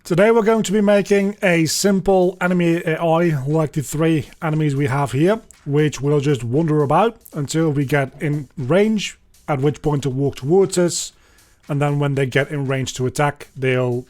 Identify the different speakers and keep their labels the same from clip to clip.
Speaker 1: Today we're going to be making a simple enemy AI like the 3 enemies we have here, which will just wander about until we get in range, at which point to walk towards us, and then when they get in range to attack, they'll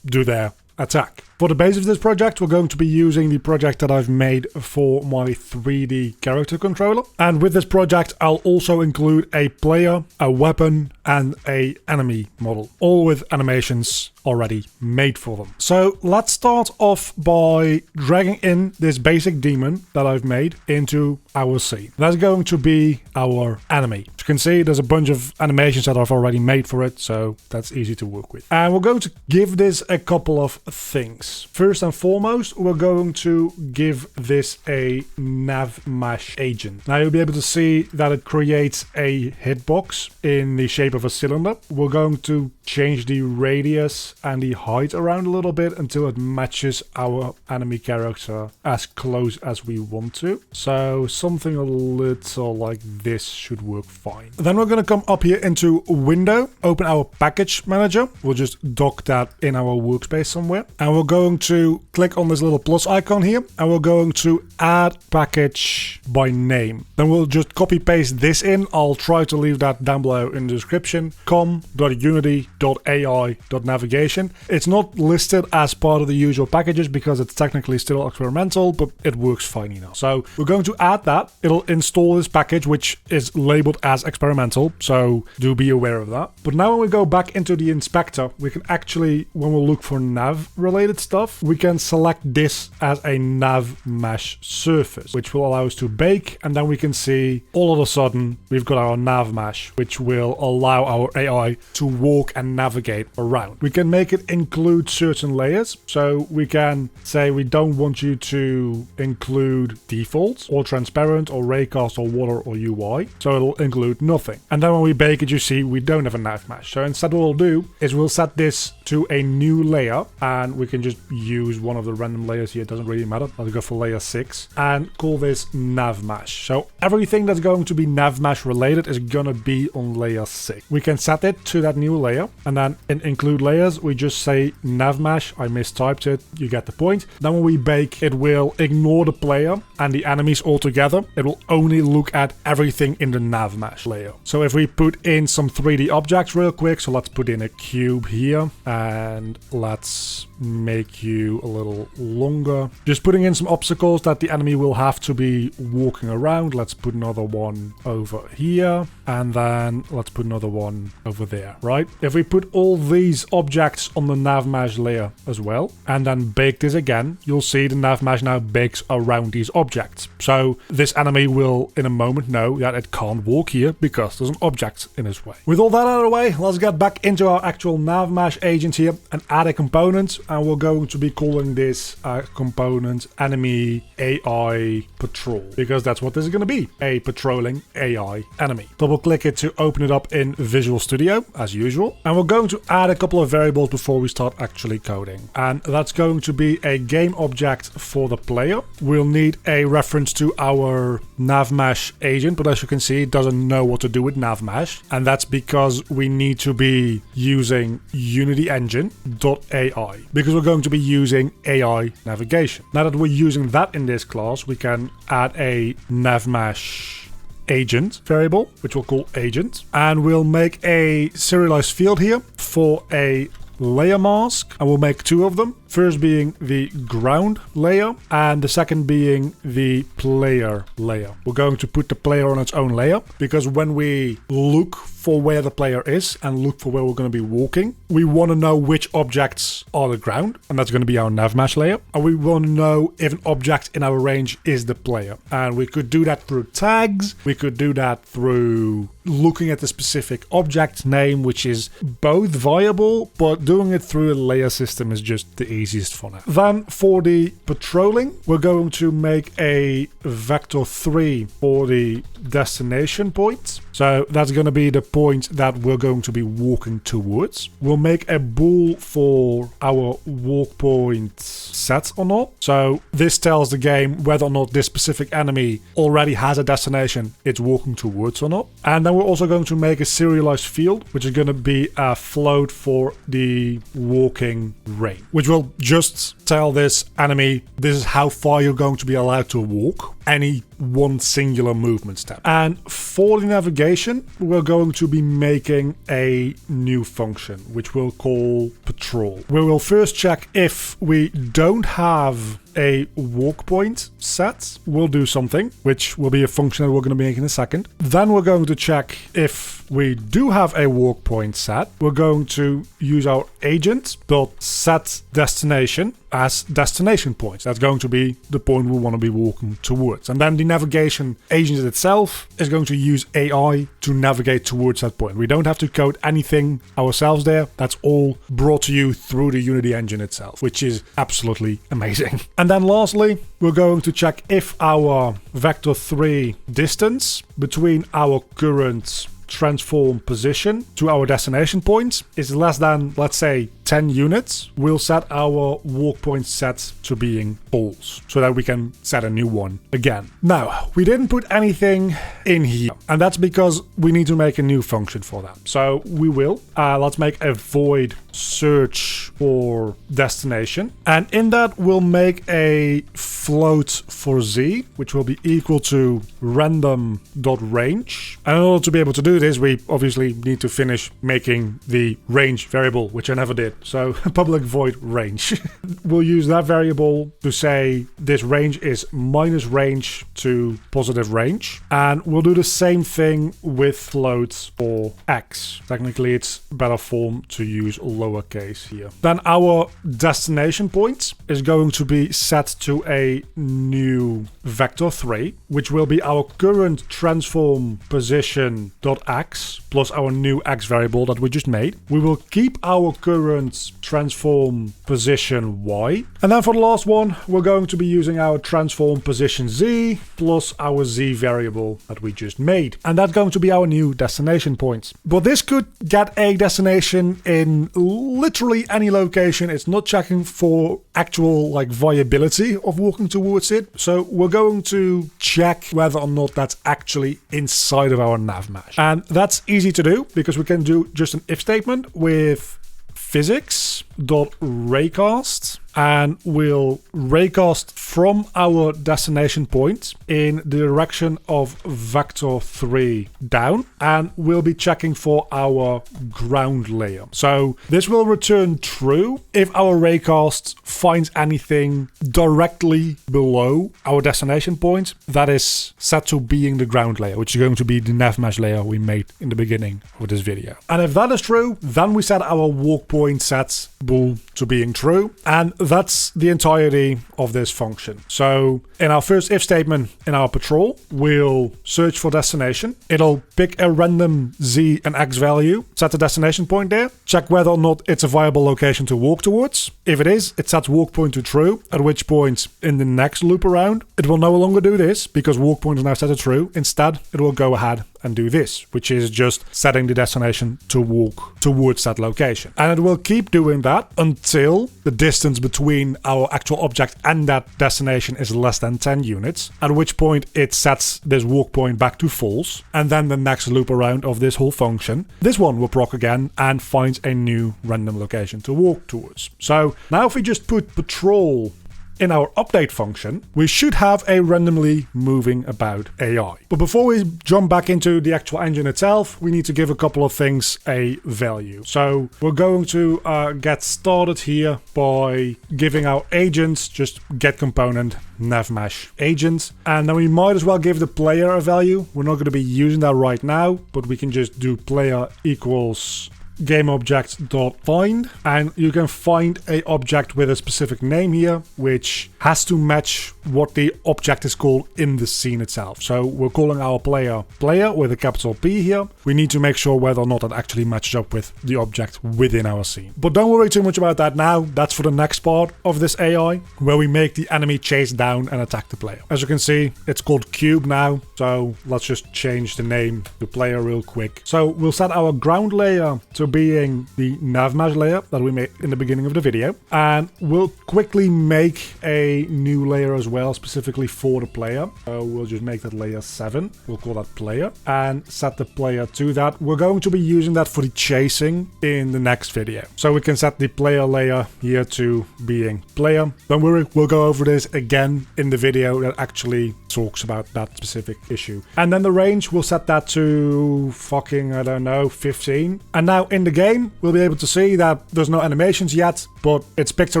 Speaker 1: do their attack. For the base of this project, we're going to be using the project that I've made for my 3D character controller. And with this project, I'll also include a player, a weapon, and an enemy model, all with animations already made for them. So let's start off by dragging in this basic demon that I've made into our scene. That's going to be our enemy. As you can see, there's a bunch of animations that I've already made for it, so that's easy to work with. And we're going to give this a couple of things. First and foremost, we're going to give this a nav mesh agent. Now you'll be able to see that it creates a hitbox in the shape of a cylinder. We're going to change the radius and the height around a little bit until it matches our enemy character as close as we want to. So something a little like this should work fine. Then we're going to come up here into Window, open our package manager. We'll just dock that in our workspace somewhere. And we're going to click on this little plus icon here, and we're going to add package by name. Then we'll just copy paste this in. I'll try to leave that down below in the description. com.unity.ai.navigation. It's not listed as part of the usual packages because it's technically still experimental, but it works fine enough. So we're going to add that. It'll install this package, which is labeled as experimental, so do be aware of that. But now when we go back into the inspector, we can actually, when we look for nav related stuff, we can select this as a nav mesh surface, which will allow us to bake, and then we can see all of a sudden we've got our nav mesh, which will allow our AI to walk and navigate around. We can make it include certain layers, so we can say we don't want you to include defaults or transparent or raycast or water or UI, so it'll include nothing. And then when we bake it, you see we don't have a nav mesh. So instead what we'll do is we'll set this to a new layer, and we can just use one of the random layers here. It doesn't really matter. I'll go for layer 6 and call this nav mesh. So everything that's going to be nav mesh related is gonna be on layer 6. We can set it to that new layer, and then in include layers we just say nav mesh. I mistyped it, you get the point. Then when we bake, it will ignore the player and the enemies altogether. It will only look at everything in the nav mesh layer. So if we put in some 3D objects real quick, so let's put in a cube here, and let's make you a little longer. Just putting in some obstacles that the enemy will have to be walking around. Let's put another one over here, and then let's put another one over there, right? If we put all these objects on the nav mesh layer as well, and then bake this again, you'll see the nav mesh now bakes around these objects. So this enemy will in a moment know that it can't walk here because there's an object in its way. With all that out of the way, let's get back into our actual nav mesh agent here and add a component, and we're going to be calling this component enemy AI patrol, because that's what this is going to be, a patrolling AI enemy. Double click it to open it up in Visual Studio as usual, and we're going to add a couple of variables before we start actually coding, and that's going to be a game object for the player. We'll need a reference to our nav mesh agent, but as you can see, it doesn't know what to do with nav mesh, and that's because we need to be using Unity engine.ai, because we're going to be using AI navigation. Now that we're using that in this class, we can add a nav mesh agent variable, which we'll call agent, and we'll make a serialized field here for a layer mask, and we'll make 2 of them. First being the ground layer, and the second being the player layer. We're going to put the player on its own layer, because when we look for where the player is and look for where we're going to be walking, we want to know which objects are the ground, and that's going to be our nav mesh layer. And we want to know if an object in our range is the player. And we could do that through tags. We could do that through looking at the specific object name, which is both viable, but doing it through a layer system is just the easiest for now. Then for the patrolling, we're going to make a vector 3 for the destination point. So that's going to be the point that we're going to be walking towards. We'll make a bool for our walk point set or not. So this tells the game whether or not this specific enemy already has a destination it's walking towards or not. And then we're also going to make a serialized field, which is going to be a float for the walking range, which will just tell this enemy this is how far you're going to be allowed to walk, any one singular movement step. And for the navigation, we're going to be making a new function, which we'll call patrol. We will first check if we don't have a walk point set. We'll do something, which will be a function that we're going to make in a second. Then we're going to check if we do have a walk point set. We're going to use our agent.setDestination as destination points. That's going to be the point we want to be walking towards. And then the navigation agent itself is going to use AI to navigate towards that point. We don't have to code anything ourselves there. That's all brought to you through the Unity engine itself, which is absolutely amazing. And then lastly, we're going to check if our vector 3 distance between our current transform position to our destination point is less than, let's say, 10 units. We'll set our walk point set to being false so that we can set a new one again. Now, we didn't put anything in here, and that's because we need to make a new function for that. So we will. Let's make a void search for destination, and in that we'll make a float for z, which will be equal to random.range. And in order to be able to do this, we obviously need to finish making the range variable, which I never did. So public void range. We'll use that variable to say this range is minus range to positive range. And we'll do the same thing with floats for x. Technically, it's better form to use lowercase here. Then our destination point is going to be set to a new vector 3, which will be our current transform position.x plus our new x variable that we just made. We will keep our current transform position y. And then for the last one, we're going to be using our transform position z plus our z variable that we just made. And that's going to be our new destination point. But this could get a destination in literally any location. It's not checking for actual viability of walking towards it. So we're going to check whether or not that's actually inside of our nav mesh. And that's easy to do because we can do just an if statement with physics.raycast, and we'll raycast from our destination point in the direction of vector 3 down, and we'll be checking for our ground layer. So this will return true if our raycast finds anything directly below our destination point that is set to being the ground layer, which is going to be the nav mesh layer we made in the beginning of this video. And if that is true, then we set our walk point set bool to being true, and that's the entirety of this function. So in our first if statement in our patrol, we'll search for destination. It'll pick a random z and x value, set the destination point there, check whether or not it's a viable location to walk towards. If it is, it sets walk point to true, at which point in the next loop around, it will no longer do this because walk point is now set to true. Instead, it will go ahead and do this, which is just setting the destination to walk towards that location. And it will keep doing that until the distance between our actual object and that destination is less than 10 units, at which point it sets this walk point back to false. And then the next loop around of this whole function, this one will proc again and finds a new random location to walk towards. So now if we just put patrol in our update function, we should have a randomly moving about AI. But before we jump back into the actual engine itself, we need to give a couple of things a value. So we're going to get started here by giving our agents just get component navmesh agent, and then we might as well give the player a value. We're not going to be using that right now, but we can just do player equals GameObject.find, and you can find a object with a specific name here, which has to match what the object is called in the scene itself. So we're calling our player with a capital P here. We need to make sure whether or not that actually matches up with the object within our scene. But don't worry too much about that now. That's for the next part of this AI, where we make the enemy chase down and attack the player. As you can see, it's called Cube now. So let's just change the name to player real quick. So we'll set our ground layer to being the nav mesh layer that we made in the beginning of the video. And we'll quickly make a new layer as well, specifically for the player. So we'll just make that layer 7. We'll call that player and set the player to that. We're going to be using that for the chasing in the next video. So we can set the player layer here to being player. Don't worry, we'll go over this again in the video that actually talks about that specific issue. And then the range, we'll set that to fucking, I don't know, 15. And now in the game, we'll be able to see that there's no animations yet, but it's picked a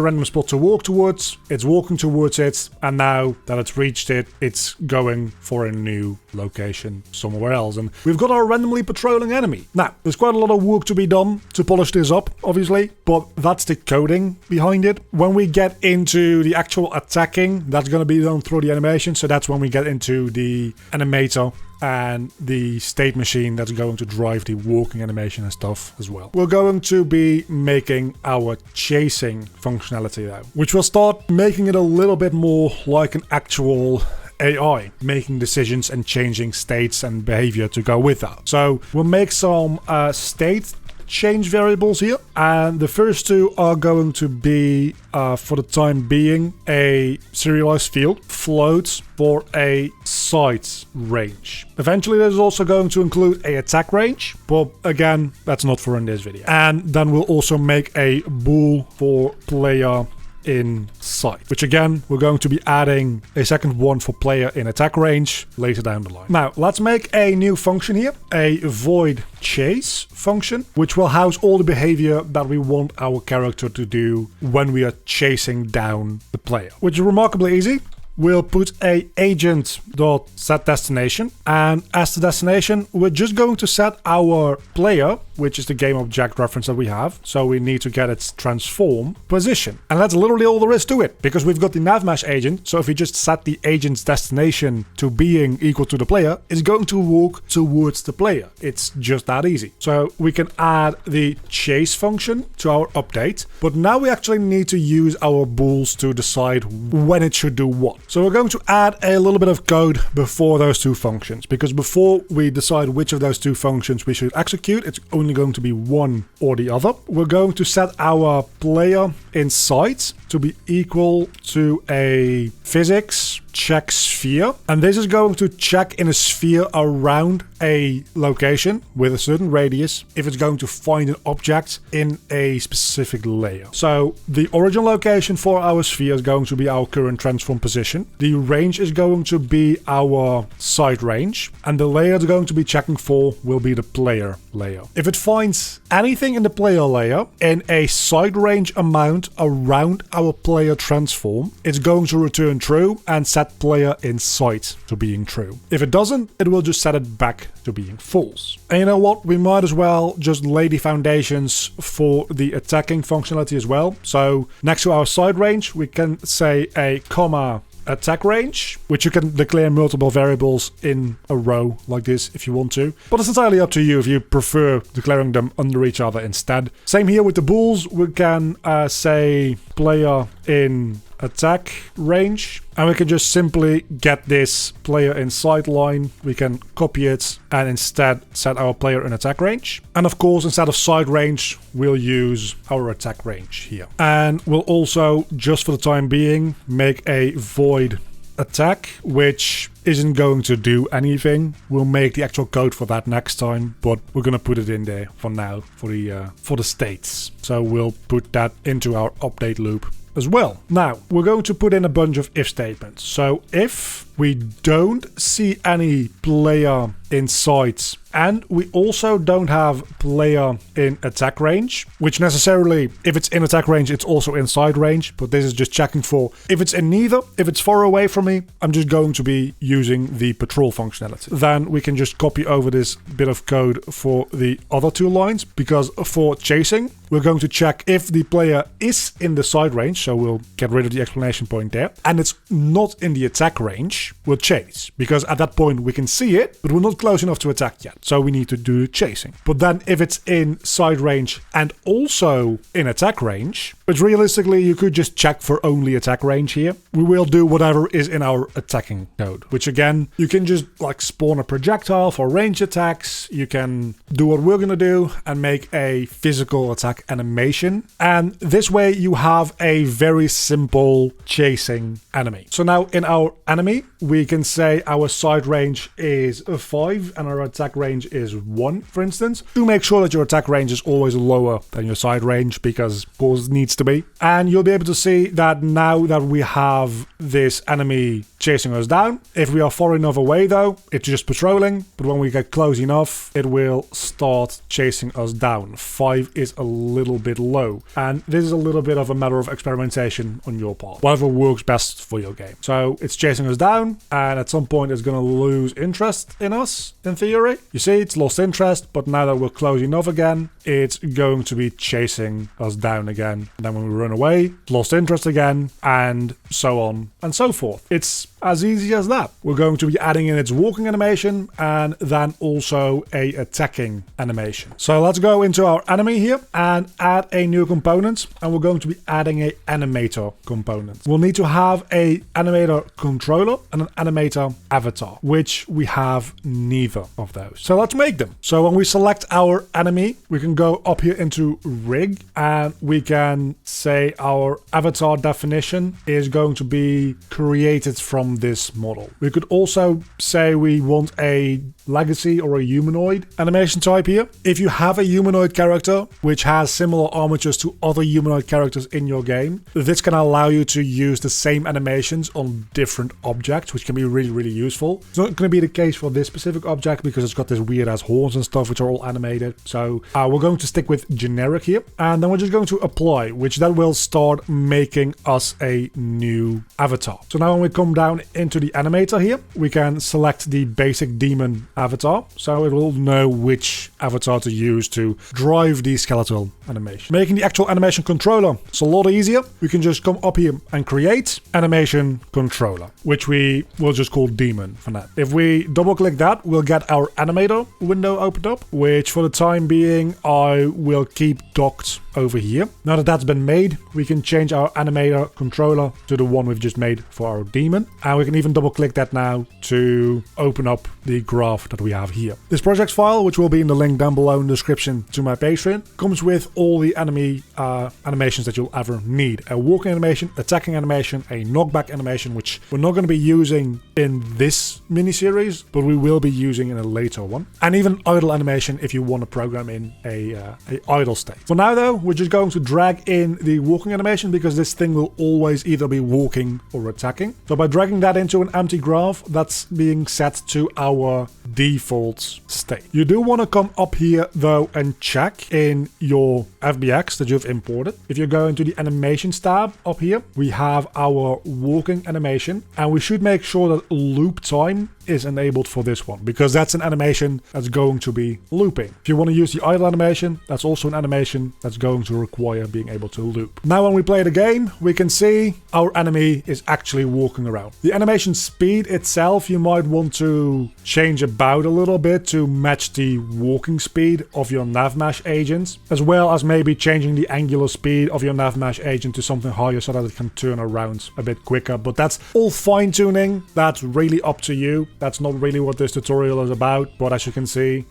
Speaker 1: random spot to walk towards, it's walking towards it, and now that it's reached it, it's going for a new location somewhere else. And we've got our randomly patrolling enemy. Now, there's quite a lot of work to be done to polish this up, obviously, but that's the coding behind it. When we get into the actual attacking, that's going to be done through the animation, so that's when we get into the animator and the state machine that's going to drive the walking animation and stuff as well. We're going to be making our chasing functionality though, which will start making it a little bit more like an actual AI, making decisions and changing states and behavior to go with that. So we'll make some state change variables here, and the first two are going to be for the time being a serialized field floats for a sight range. Eventually there's also going to include a attack range, but again that's not for in this video. And then we'll also make a bool for player in sight, which again we're going to be adding a second one for player in attack range later down the line. Now let's make a new function here, a void chase function, which will house all the behavior that we want our character to do when we are chasing down the player, which is remarkably easy. We'll put a agent.setDestination, and as the destination, we're just going to set our player, which is the game object reference that we have. So we need to get its transform position. And that's literally all there is to it, because we've got the navmesh agent. So if we just set the agent's destination to being equal to the player, it's going to walk towards the player. It's just that easy. So we can add the chase function to our update, but now we actually need to use our bools to decide when it should do what. So we're going to add a little bit of code before those two functions, because before we decide which of those two functions we should execute, it's only going to be one or the other. We're going to set our player in sight to be equal to a physics check sphere, and this is going to check in a sphere around a location with a certain radius if it's going to find an object in a specific layer. So the origin location for our sphere is going to be our current transform position. The range is going to be our sight range, and the layer it's going to be checking for will be the player layer. If it finds anything in the player layer in a sight range amount around our player transform, it's going to return true and set player in sight to being true. If it doesn't, it will just set it back to being false. And you know what? We might as well just lay the foundations for the attacking functionality as well. So next to our sight range, we can say a comma attack range, which you can declare multiple variables in a row like this if you want to, but it's entirely up to you if you prefer declaring them under each other instead. Same here with the bools. We can say player in attack range, and we can just simply get this player in sight line. We can copy it and instead set our player in attack range. And of course, instead of sight range, we'll use our attack range here. And we'll also, just for the time being, make a void attack, which isn't going to do anything. We'll make the actual code for that next time, but we're gonna put it in there for now for the states. So we'll put that into our update loop as well. Now, we're going to put in a bunch of if statements. So if we don't see any player in sights. And we also don't have player in attack range, which necessarily, if it's in attack range, it's also inside range. But this is just checking for if it's in neither, if it's far away from me, I'm just going to be using the patrol functionality. Then we can just copy over this bit of code for the other 2 lines, because for chasing, we're going to check if the player is in the side range, so we'll get rid of the exclamation point there, and it's not in the attack range, we'll chase, because at that point we can see it, but we're not close enough to attack yet, so we need to do chasing. But then if it's in side range and also in attack range, which realistically you could just check for only attack range here, we will do whatever is in our attacking code, which again, you can just like spawn a projectile for range attacks, you can do what we're gonna do and make a physical attack animation, and this way you have a very simple chasing enemy. So now in our enemy, we can say our side range is 5 and our attack range is 1, for instance, to make sure that your attack range is always lower than your side range, because of course it needs to be. And you'll be able to see that now that we have this enemy chasing us down, if we are far enough away though, it's just patrolling, but when we get close enough, it will start chasing us down. 5 is a little bit low, and this is a little bit of a matter of experimentation on your part, whatever works best for your game. So it's chasing us down, and at some point it's going to lose interest in us, in theory. You see, it's lost interest, but now that we're close enough again, it's going to be chasing us down again. And then when we run away, lost interest again, and so on and so forth. It's as easy as that. We're going to be adding in its walking animation and then also a attacking animation. So let's go into our enemy here and add a new component, and we're going to be adding a animator component. We'll need to have a animator controller and an animator avatar, which we have neither of those. So let's make them. So when we select our enemy, we can go up here into rig, and we can say our avatar definition is going to be created from this model. We could also say we want a legacy or a humanoid animation type here. If you have a humanoid character which has similar armatures to other humanoid characters in your game, this can allow you to use the same animations on different objects, which can be really, really useful. It's not going to be the case for this specific object because it's got this weird ass horns and stuff which are all animated. So we're going to stick with generic here, and then we're just going to apply, which then will start making us a new avatar. So now when we come down into the animator here, we can select the basic demon avatar, so it will know which avatar to use to drive the skeletal animation. Making the actual animation controller is a lot easier. We can just come up here and create animation controller, which we will just call demon for now. If we double click that, we'll get our animator window opened up, which for the time being I will keep docked over here. Now that that's been made, we can change our animator controller to the one we've just made for our demon, and we can even double click that now to open up the graph that we have here. This project file, which will be in the link down below in the description to my Patreon, comes with all the enemy animations that you'll ever need. A walking animation, attacking animation, a knockback animation, which we're not going to be using in this mini-series, but we will be using in a later one, and even idle animation if you want to program in a idle state. For now though, we're just going to drag in the walking animation because this thing will always either be walking or attacking. So by dragging that into an empty graph, that's being set to our default state. You do want to come up here though and check in your FBX that you've imported. If you go into the animations tab up here, we have our walking animation, and we should make sure that loop time is enabled for this one because that's an animation that's going to be looping. If you want to use the idle animation, that's also an animation that's going to require being able to loop. Now when we play the game, we can see our enemy is actually walking around. The animation speed itself, you might want to change about a little bit to match the walking speed of your navmesh agent, as well as maybe changing the angular speed of your navmesh agent to something higher so that it can turn around a bit quicker. But that's all fine tuning. That's really up to you. That's not really what this tutorial is about, but as you can see,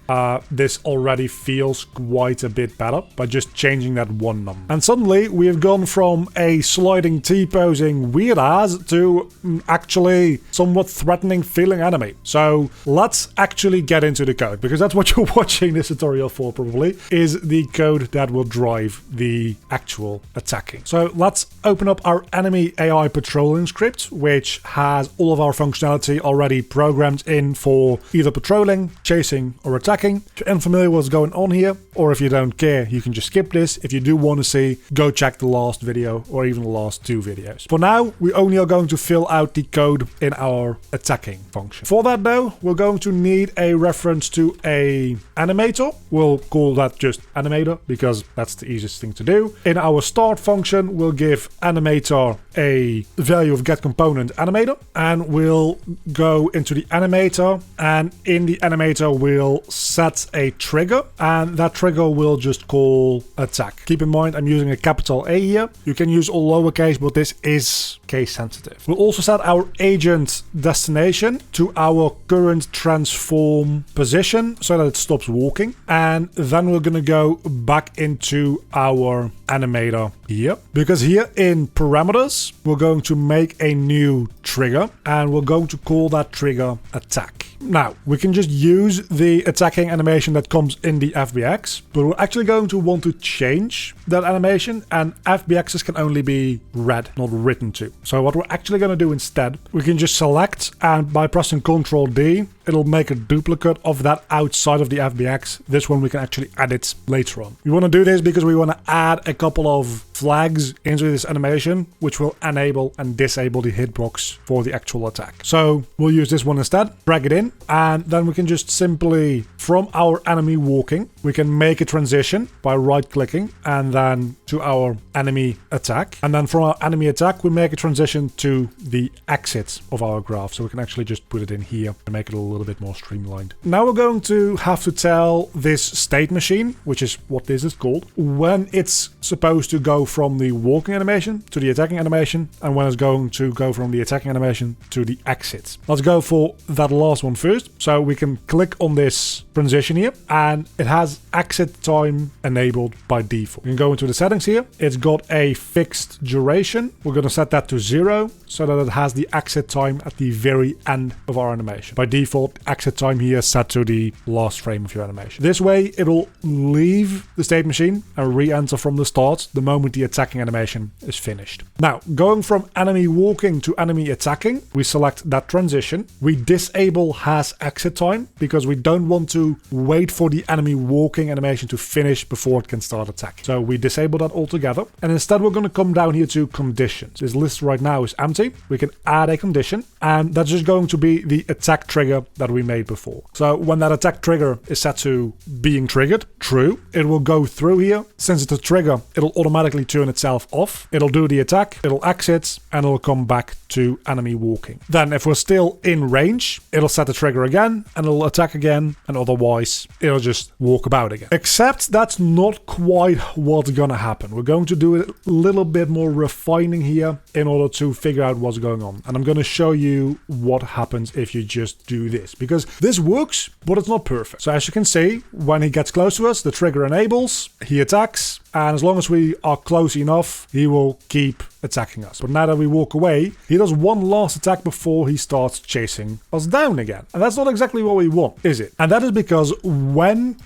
Speaker 1: this already feels quite a bit better by just changing that one number. And suddenly we have gone from a sliding T-posing weird ass to actually somewhat threatening feeling enemy. So let's actually get into the code, because that's what you're watching this tutorial for probably, is the code that will drive the actual attacking. So let's open up our enemy AI patrolling script, which has all of our functionality already programmed programmed in for either patrolling, chasing, or attacking. If you're unfamiliar with what's going on here, or if you don't care, you can just skip this. If you do want to see, go check the last video or even the last 2 videos. For now, we only are going to fill out the code in our attacking function. For that though, we're going to need a reference to a animator. We'll call that just animator because that's the easiest thing to do. In our start function, we'll give animator a value of getComponentAnimator, and we'll go into the animator, and in the animator we'll set a trigger, and that trigger will just call attack. Keep in mind I'm using a capital A here. You can use all lowercase, but this is case sensitive. We'll also set our agent destination to our current transform position so that it stops walking, and then we're gonna go back into our animator here, because here in parameters we're going to make a new trigger, and we're going to call that trigger attack. Now, we can just use the attacking animation that comes in the FBX, but we're actually going to want to change that animation, and FBXs can only be read, not written to. So what we're actually going to do instead, we can just select, and by pressing Ctrl D, it'll make a duplicate of that outside of the FBX. This one we can actually edit later on. We want to do this because we want to add a couple of flags into this animation, which will enable and disable the hitbox for the actual attack. So we'll use this one instead, drag it in, and then we can just simply, from our enemy walking, we can make a transition by right-clicking and then to our enemy attack. And then from our enemy attack, we make a transition to the exit of our graph. So we can actually just put it in here and make it a little bit more streamlined. Now we're going to have to tell this state machine, which is what this is called, when it's supposed to go from the walking animation to the attacking animation, and when it's going to go from the attacking animation to the exit. Let's go for that last one first. So we can click on this transition here, and it has exit time enabled by default. We can go into the settings here. It's got a fixed duration. We're going to set that to 0 so that it has the exit time at the very end of our animation. By default, exit time here is set to the last frame of your animation. This way, it'll leave the state machine and re-enter from the start the moment the attacking animation is finished. Now, going from enemy walking to enemy attacking, we select that transition. We disable has exit time because we don't want to wait for the enemy walking animation to finish before it can start attacking. So we disable that altogether. And instead, we're going to come down here to conditions. This list right now is empty. We can add a condition, and that's just going to be the attack trigger that we made before. So when that attack trigger is set to being triggered, true, it will go through here. Since it's a trigger, it'll automatically turn itself off. It'll do the attack, it'll exit, and it'll come back to enemy walking. Then if we're still in range, it'll set the trigger again, and it'll attack again, and otherwise it'll just walk about again. Except that's not quite what's gonna happen. We're going to do a little bit more refining here in order to figure out what's going on. And I'm going to show you what happens if you just do this, because this works, but it's not perfect. So as you can see, when he gets close to us, the trigger enables, he attacks, and as long as we are close enough, he will keep attacking us. But now that we walk away, he does one last attack before he starts chasing us down again. And that's not exactly what we want, is it? And that is because when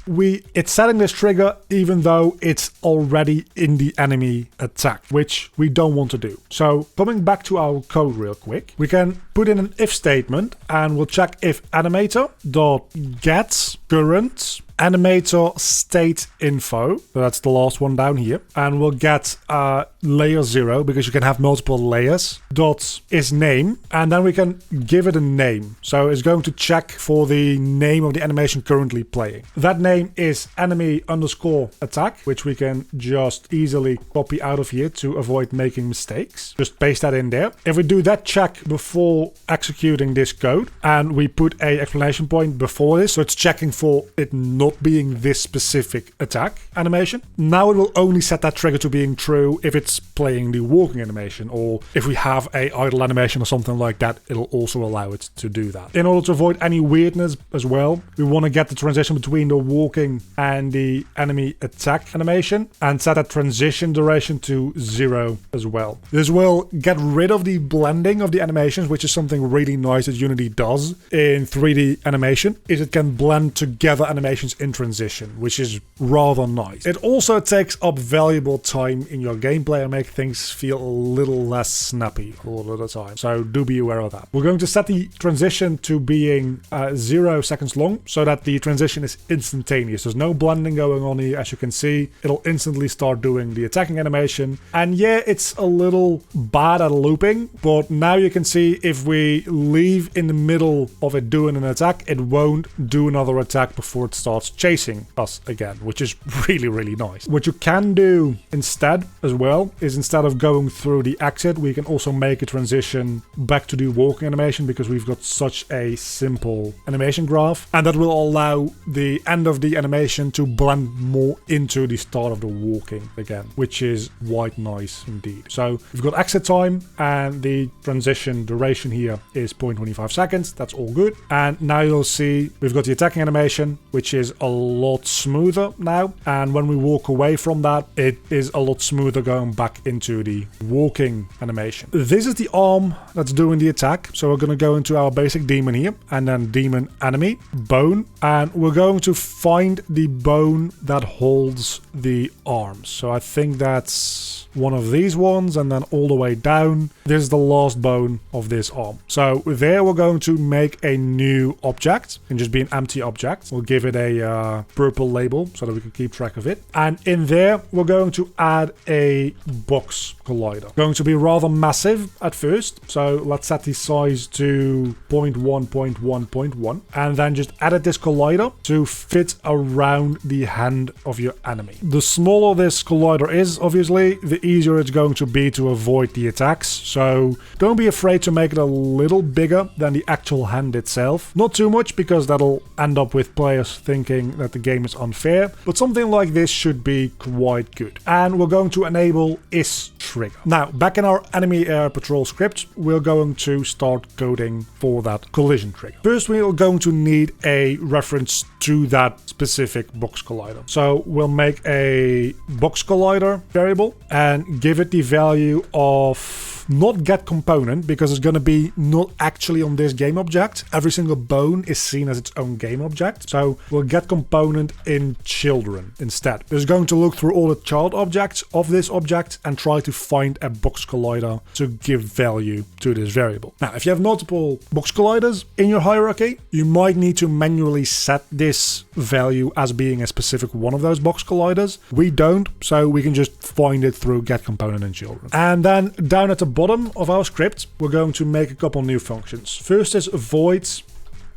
Speaker 1: it's setting this trigger, even though it's already in the enemy attack, which we don't want to do. So coming back to our code real quick, we can put in an if statement, and we'll check if animator.get current animator state info. So that's the last one down here. And we'll get layer 0, because you can have multiple layers, dot is name, and then we can give it a name. So it's going to check for the name of the animation currently playing. That name is enemy_attack, which we can just easily copy out of here to avoid making mistakes. Just paste that in there. If we do that check before executing this code, and we put a exclamation point before this, so it's checking for it not being this specific attack animation. Now it will only set that trigger to being true if it's playing the walking animation, or if we have a idle animation or something like that, it'll also allow it to do that. In order to avoid any weirdness as well, we want to get the transition between the walking and the enemy attack animation and set that transition duration to 0 as well. This will get rid of the blending of the animations, which is something really nice that Unity does in 3D animation, is it can blend together animations in transition, which is rather nice. It also takes up valuable time in your gameplay and make things feel a little less snappy a lot of the time. So do be aware of that. We're going to set the transition to being 0 seconds long so that the transition is instantaneous. There's no blending going on here. As you can see, it'll instantly start doing the attacking animation. And yeah, it's a little bad at looping, but now you can see if we leave in the middle of it doing an attack, it won't do another attack before it starts chasing us again, which is really, really nice. What you can do instead as well is instead of going through the exit, we can also make a transition back to the walking animation because we've got such a simple animation graph, and that will allow the end of the animation to blend more into the start of the walking again, which is quite nice indeed. So we've got exit time and the transition duration here is 0.25 seconds. That's all good. And now you'll see we've got the attacking animation, which is a lot smoother now. And when we walk away from that, it is a lot smoother going back into the walking animation. This is the arm that's doing the attack. So we're going to go into our basic demon here and then demon enemy, bone. And we're going to find the bone that holds the arms. So I think that's one of these ones, and then all the way down, this is the last bone of this arm. So there we're going to make a new object. It can just be an empty object. We'll give it a purple label so that we can keep track of it. And in there, we're going to add a box collider. Going to be rather massive at first. So let's set the size to 0.1.1.1 and then just edit this collider to fit around the hand of your enemy. The smaller this collider is, obviously, the easier it's going to be to avoid the attacks. So don't be afraid to make it a little bigger than the actual hand itself. Not too much because that'll end up with players thinking that the game is unfair, but something like this should be quite good. And we're going to enable is trigger. Now, back in our enemy air patrol script, we're going to start coding for that collision trigger. First, we're going to need a reference to that specific box collider. So we'll make a box collider variable and give it the value of not get component, because it's going to be not actually on this game object. Every single bone is seen as its own game object. So we'll get component in children instead. It's going to look through all the child objects of this object and try to find a box collider to give value to this variable. Now, if you have multiple box colliders in your hierarchy, you might need to manually set this value as being a specific one of those box colliders. We don't, so we can just find it through get component in children. And then down at the bottom of our script, we're going to make a couple new functions. First is void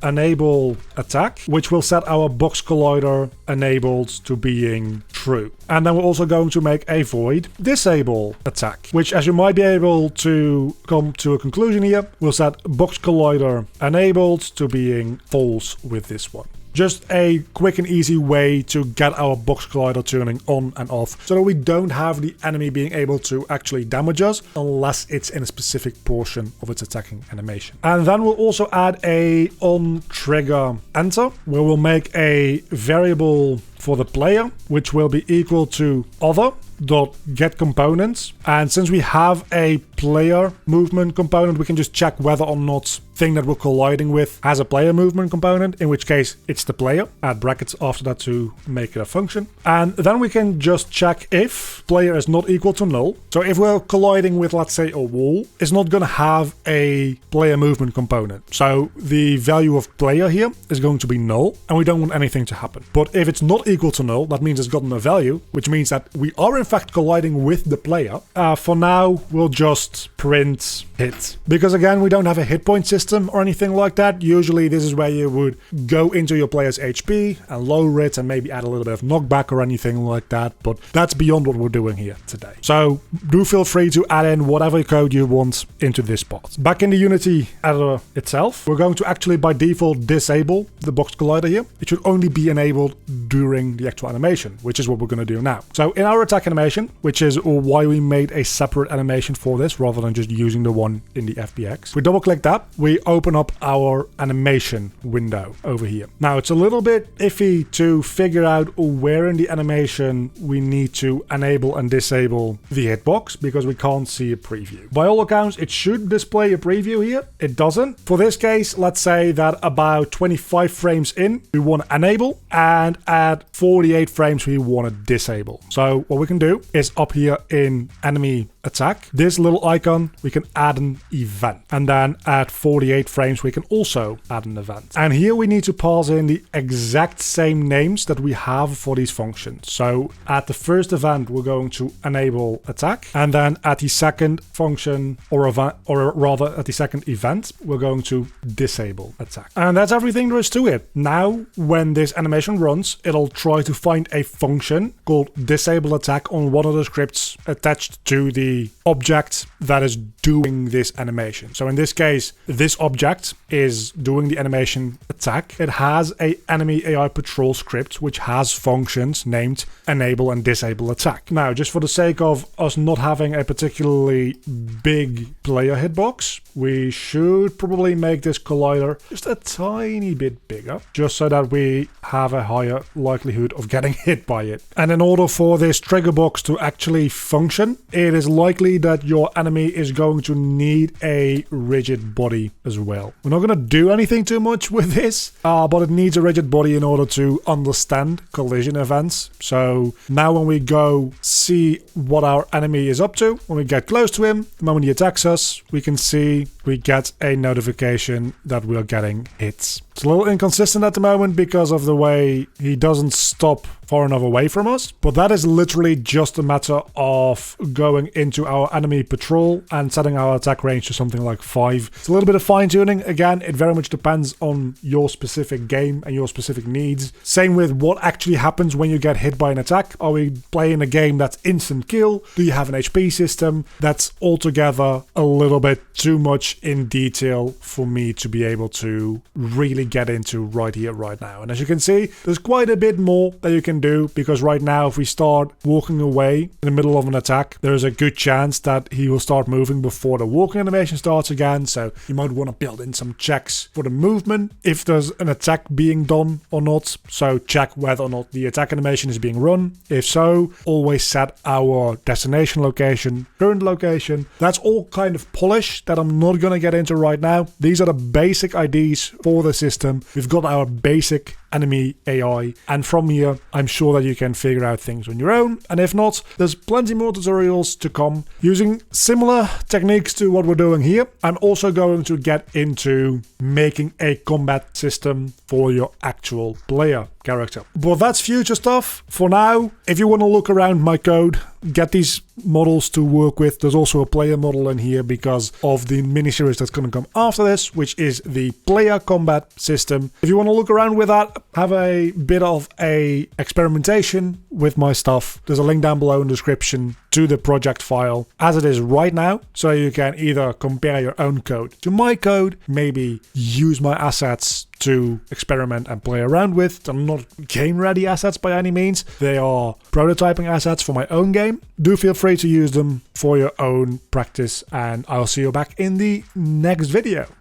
Speaker 1: enable attack, which will set our box collider enabled to being true. And then we're also going to make a void disable attack, which, as you might be able to come to a conclusion here, will set box collider enabled to being false with this one. Just a quick and easy way to get our box collider turning on and off so that we don't have the enemy being able to actually damage us unless it's in a specific portion of its attacking animation. And then we'll also add a on trigger enter, where we'll make a variable for the player, which will be equal to other.getComponents. And since we have a player movement component, we can just check whether or not thing that we're colliding with has a player movement component, in which case it's the player. Add brackets after that to make it a function. And then we can just check if player is not equal to null. So if we're colliding with, let's say, a wall, it's not going to have a player movement component. So the value of player here is going to be null, and we don't want anything to happen. But if it's not equal to null, that means it's gotten a value, which means that we are in fact colliding with the player. For now, we'll just print hit. Because again, we don't have a hit point system or anything like that. Usually this is where you would go into your player's HP and lower it and maybe add a little bit of knockback or anything like that. But that's beyond what we're doing here today. So do feel free to add in whatever code you want into this part. Back in the Unity editor itself, we're going to actually by default disable the box collider here. It should only be enabled during during the actual animation, which is what we're going to do now. So in our attack animation, which is why we made a separate animation for this rather than just using the one in the FBX, we double click that, we open up our animation window over here. Now it's a little bit iffy to figure out where in the animation we need to enable and disable the hitbox because we can't see a preview. By all accounts, it should display a preview here. It doesn't. For this case, let's say that about 25 frames in, we want to enable, and at 48 frames, we want to disable. So what we can do is up here in enemy attack, this little icon, we can add an event. And then at 48 frames, we can also add an event. And here we need to pass in the exact same names that we have for these functions. So at the first event, we're going to enable attack. And then at the second function or event, or rather at the second event, we're going to disable attack. And that's everything there is to it. Now, when this animation runs, it'll try to find a function called disable attack on one of the scripts attached to the object that is doing this animation. So in this case, this object is doing the animation attack. It has a enemy AI patrol script which has functions named enable and disable attack. Now, just for the sake of us not having a particularly big player hitbox, we should probably make this collider just a tiny bit bigger, just so that we have a higher likelihood of getting hit by it. And in order for this trigger box to actually function, it is likely that your enemy is going to need a rigid body as well. We're not going to do anything too much with this, but it needs a rigid body in order to understand collision events. So now when we go see what our enemy is up to, when we get close to him, the moment he attacks us, we can see we get a notification that we are getting hits. It's a little inconsistent at the moment because of the way he doesn't stop far enough away from us, but that is literally just a matter of going into our enemy patrol and setting our attack range to something like 5. It's a little bit of fine tuning. Again, it very much depends on your specific game and your specific needs. Same with what actually happens when you get hit by an attack. Are we playing a game that's instant kill? Do you have an HP system? That's altogether a little bit too much in detail for me to be able to really get into right here, right now. And as you can see, there's quite a bit more that you can do, because right now if we start walking away in the middle of an attack, there's a good chance that he will start moving before the walking animation starts again. So you might want to build in some checks for the movement if there's an attack being done or not. So check whether or not the attack animation is being run. If so, always set our destination location, current location. That's all kind of polish that I'm not going to get into right now. These are the basic IDs for the system. We've got our basic enemy AI, and from here I'm sure that you can figure out things on your own, and if not, there's plenty more tutorials to come using similar techniques to what we're doing here. I'm also going to get into making a combat system for your actual player character, but that's future stuff. For now, if you want to look around my code, get these models to work with, there's also a player model in here because of the mini-series that's going to come after this, which is the player combat system. If you want to look around with that, have a bit of a experimentation with my stuff, there's a link down below in the description to the project file as it is right now, so you can either compare your own code to my code, maybe use my assets to experiment and play around with. They're not game ready assets by any means, they are prototyping assets for my own game. Do feel free to use them for your own practice, and I'll see you back in the next video.